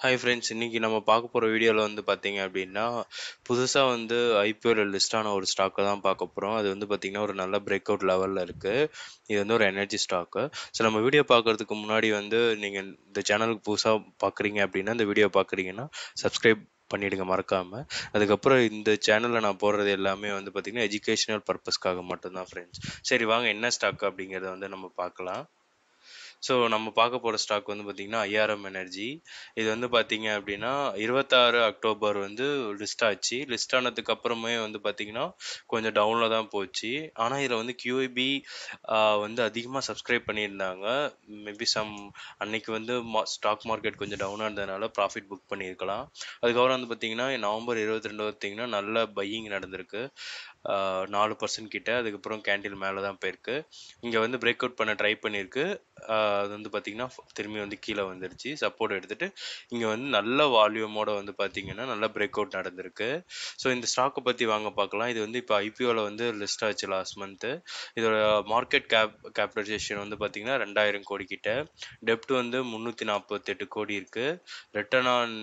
Hi friends, இன்னைக்கு நம்ம பார்க்க போகிற வீடியோவில் வந்து பார்த்தீங்க அப்படின்னா புதுசாக வந்து ஐபிஓல லிஸ்ட் ஆன ஒரு ஸ்டாக்கை தான் பார்க்க போகிறோம். அது வந்து பார்த்தீங்கன்னா ஒரு நல்ல பிரேக் அவுட் லெவலில் இருக்குது. இது வந்து ஒரு எனர்ஜி ஸ்டாக்கு. ஸோ நம்ம வீடியோ பார்க்கறதுக்கு முன்னாடி வந்து நீங்கள் இந்த சேனலுக்கு புதுசாக பார்க்குறீங்க அப்படின்னா இந்த வீடியோ பார்க்குறீங்கன்னா சப்ஸ்கிரைப் பண்ணிடுங்க மறக்காம. அதுக்கப்புறம் இந்த சேனலில் நான் போடுறது எல்லாமே வந்து பார்த்தீங்கன்னா எஜுகேஷனல் பர்பஸ்க்காக மட்டும்தான் ஃப்ரெண்ட்ஸ். சரி வாங்க, என்ன ஸ்டாக் அப்படிங்கிறத வந்து நம்ம பார்க்கலாம். ஸோ நம்ம பார்க்க போகிற ஸ்டாக் வந்து பார்த்திங்கன்னா ஐஆர்எம் எனர்ஜி. இது வந்து பார்த்தீங்க அப்படின்னா 26 அக்டோபர் வந்து லிஸ்ட் ஆச்சு. லிஸ்ட் ஆனதுக்கு அப்புறமே வந்து பார்த்திங்கன்னா கொஞ்சம் டவுனில் தான் போச்சு. ஆனால் இதில் வந்து QIB வந்து அதிகமாக சப்ஸ்கிரைப் பண்ணியிருந்தாங்க. மேபி அன்னைக்கு வந்து ஸ்டாக் மார்க்கெட் கொஞ்சம் டவுனாக இருந்ததுனால ப்ராஃபிட் புக் பண்ணியிருக்கலாம். அதுக்கப்புறம் வந்து பார்த்திங்கன்னா நவம்பர் 22 பார்த்திங்கன்னா நல்ல பையிங் நடந்திருக்கு. 4% கிட்ட. அதுக்கப்புறம் கேண்டில் மேலே தான் போயிருக்கு. இங்கே வந்து பிரேக் அவுட் பண்ண ட்ரை பண்ணியிருக்கு. அது வந்து பார்த்திங்கன்னா திரும்பி வந்து கீழே வந்துருச்சு. சப்போர்ட் எடுத்துகிட்டு இங்கே வந்து நல்ல வால்யூமோட வந்து பார்த்திங்கன்னா நல்ல பிரேக் அவுட் நடந்திருக்கு. ஸோ இந்த ஸ்டாக்கை பற்றி வாங்க பார்க்கலாம். இது வந்து இப்போ IPOவில் வந்து லிஸ்ட் ஆச்சு லாஸ்ட் மந்த்து. இதோட மார்க்கெட் கேபிட்டலைசேஷன் வந்து பார்த்திங்கன்னா 2000 கோடி கிட்ட. டெப்ட் வந்து 348 கோடி இருக்குது. ரிட்டர்ன் ஆன்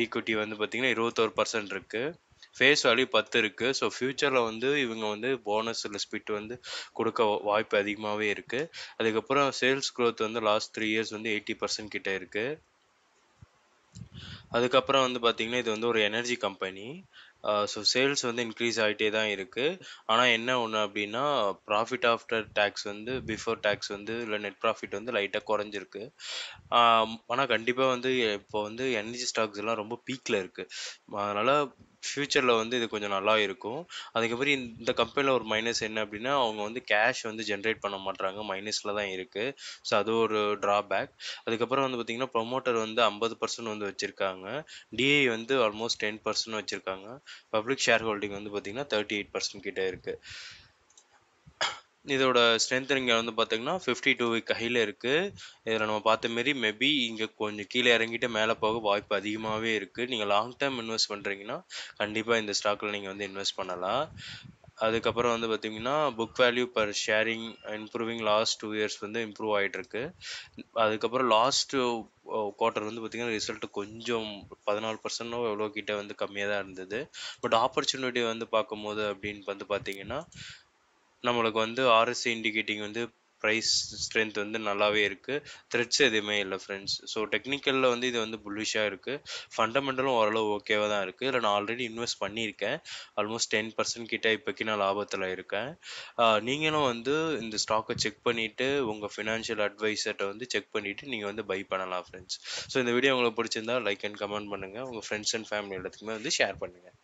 ஈக்விட்டி வந்து பார்த்திங்கன்னா 21% இருக்குது. ஃபேஸ் வேல்யூ 10 இருக்குது. ஸோ ஃப்யூச்சரில் வந்து இவங்க வந்து போனஸ் இல்லை ஸ்பிட் வந்து கொடுக்க வாய்ப்பு அதிகமாகவே இருக்குது. அதுக்கப்புறம் சேல்ஸ் க்ரோத் வந்து லாஸ்ட் 3 இயர்ஸ் வந்து 80% கிட்ட இருக்குது. அதுக்கப்புறம் வந்து பார்த்திங்கன்னா இது வந்து ஒரு எனர்ஜி கம்பெனி. ஸோ சேல்ஸ் வந்து இன்க்ரீஸ் ஆகிட்டே தான் இருக்குது. ஆனால் என்ன ஒன்று அப்படின்னா ப்ராஃபிட் ஆஃப்டர் டேக்ஸ் வந்து பிஃபோர் டேக்ஸ் வந்து இல்லை நெட் ப்ராஃபிட் வந்து லைட்டாக குறைஞ்சிருக்கு. ஆனால் கண்டிப்பாக வந்து இப்போ வந்து எனர்ஜி ஸ்டாக்ஸ் எல்லாம் ரொம்ப பீக்கில் இருக்குது. அதனால் ஃப்யூச்சரில் வந்து இது கொஞ்சம் நல்லா இருக்கும். அதுக்கப்புறம் இந்த கம்பெனியில் ஒரு மைனஸ் என்ன அப்படின்னா அவங்க வந்து கேஷ் வந்து ஜென்ரேட் பண்ண மாட்றாங்க, மைனஸில் தான் இருக்குது. ஸோ அது ஒரு ட்ராபேக். அதுக்கப்புறம் வந்து பார்த்திங்கன்னா ப்ரொமோட்டர் வந்து 50% வந்து வச்சுருக்காங்க. டிஐ வந்து ஆல்மோஸ்ட் 10% வச்சுருக்காங்க. பப்ளிக் ஷேர் ஹோல்டிங் வந்து பார்த்திங்கன்னா 38% கிட்ட இருக்குது. இதோட ஸ்ட்ரென்த் இங்கே வந்து பார்த்தீங்கன்னா 52 வீக் ஹையில் இருக்குது. இதில் நம்ம பார்த்த மாரி மேபி இங்கே கொஞ்சம் கீழே இறங்கிட்டு மேலே போக வாய்ப்பு அதிகமாகவே இருக்குது. நீங்கள் லாங் டேர்ம் இன்வெஸ்ட் பண்ணுறீங்கன்னா கண்டிப்பாக இந்த ஸ்டாக்கில் நீங்கள் வந்து இன்வெஸ்ட் பண்ணலாம். அதுக்கப்புறம் வந்து பார்த்தீங்கன்னா book value per sharing improving last 2 years வந்து இம்ப்ரூவ் ஆகிட்டு இருக்கு. அதுக்கப்புறம் லாஸ்ட்டு குவார்ட்டர் வந்து பார்த்திங்கன்னா ரிசல்ட் கொஞ்சம் 14% எவ்வளோ கிட்ட வந்து கம்மியாக தான் இருந்தது. பட் ஆப்பர்ச்சுனிட்டி வந்து பார்க்கும்போது அப்படின்னு வந்து பார்த்தீங்கன்னா நம்மளுக்கு வந்து RSI இண்டிகேட்டிங் வந்து ப்ரைஸ் ஸ்ட்ரென்த் வந்து நல்லாவே இருக்குது. த்ரெட்ஸ் எதுவுமே இல்லை ஃப்ரெண்ட்ஸ். ஸோ டெக்னிக்கலில் வந்து இது வந்து புல்லிஷாக இருக்குது. ஃபண்டமெண்டலும் ஓரளவு ஓகேவாக தான் இருக்குது. இதில் நான் ஆல்ரெடி இன்வெஸ்ட் பண்ணியிருக்கேன். ஆல்மோஸ்ட் 10% கிட்ட இப்போக்கி நான் லாபத்தில் இருக்கேன். நீங்களும் வந்து இந்த ஸ்டாக்கை செக் பண்ணிவிட்டு உங்கள் ஃபினான்ஷியல் அட்வைசர்கிட்ட வந்து செக் பண்ணிவிட்டு நீங்கள் வந்து பை பண்ணலாம் ஃப்ரெண்ட்ஸ். ஸோ இந்த வீடியோ உங்களுக்கு பிடிச்சிருந்தா லைக் அண்ட் கமெண்ட் பண்ணுங்கள். உங்கள் ஃப்ரெண்ட்ஸ் அண்ட் ஃபேமிலி எல்லாத்துக்குமே வந்து ஷேர் பண்ணுங்கள்.